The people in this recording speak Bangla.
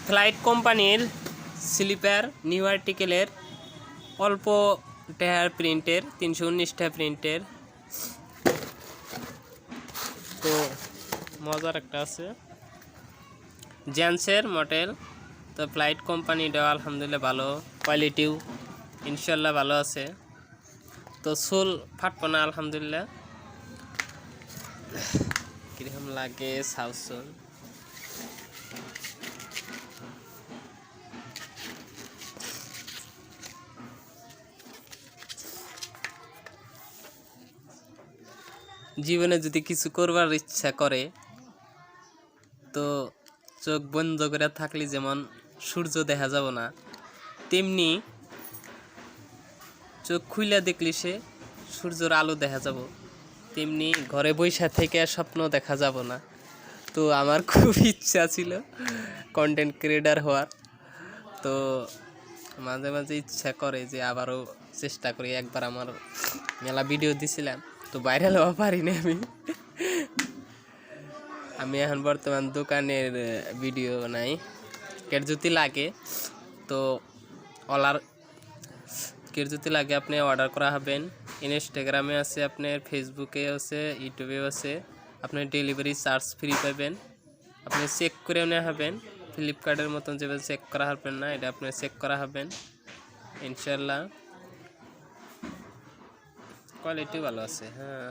ফ্লাইট কোম্পানির স্লিপার নিউ আর্টিকেলের অল্প টায়ার প্রিন্টের 319টা প্রিন্টের। তো মজার একটা আছে জেন্টসের মডেল। তো ফ্লাইট কোম্পানিটাও আলহামদুলিল্লাহ ভালো, কোয়ালিটিও ইনশাল্লাহ ভালো আছে। তো সোল ফাটবো না আলহামদুলিল্লাহ। কীরকম লাগে সাউসন জীবনে যদি কিছু করবার ইচ্ছা করে তো চোখ বন্ধ করে থাকলে যেমন সূর্য দেখা যাব না, তেমনি চোখ খুইলা দেখলে সে সূর্যের আলো দেখা যাব, তেমনি ঘরে বৈশা থেকে স্বপ্ন দেখা যাব না। তো আমার খুব ইচ্ছা ছিল কন্টেন্ট ক্রিয়েটার হওয়ার। তো মাঝে মাঝে ইচ্ছা করে যে আবারও চেষ্টা করি। একবার আমার মেলা ভিডিও দিছিলাম, তো ভাইরাল হওয়া পারিনি আমি এখন বর্তমান দোকানের ভিডিও নাই। কের যদি লাগে তো কের যদি লাগে আপনি অর্ডার করা হবেন। ইনস্টাগ্রামে আছে, আপনার ফেসবুকে আছে, ইউটিউবেও আছে। আপনি ডেলিভারি চার্জ ফ্রি পাবেন। আপনি চেক করে নেওয়া হবেন, ফ্লিপকার্টের মতন যেভাবে চেক করা হবেন না, এটা আপনি চেক করা হবেন ইনশাল্লাহ। কোয়ালিটি ভালো আছে। হ্যাঁ।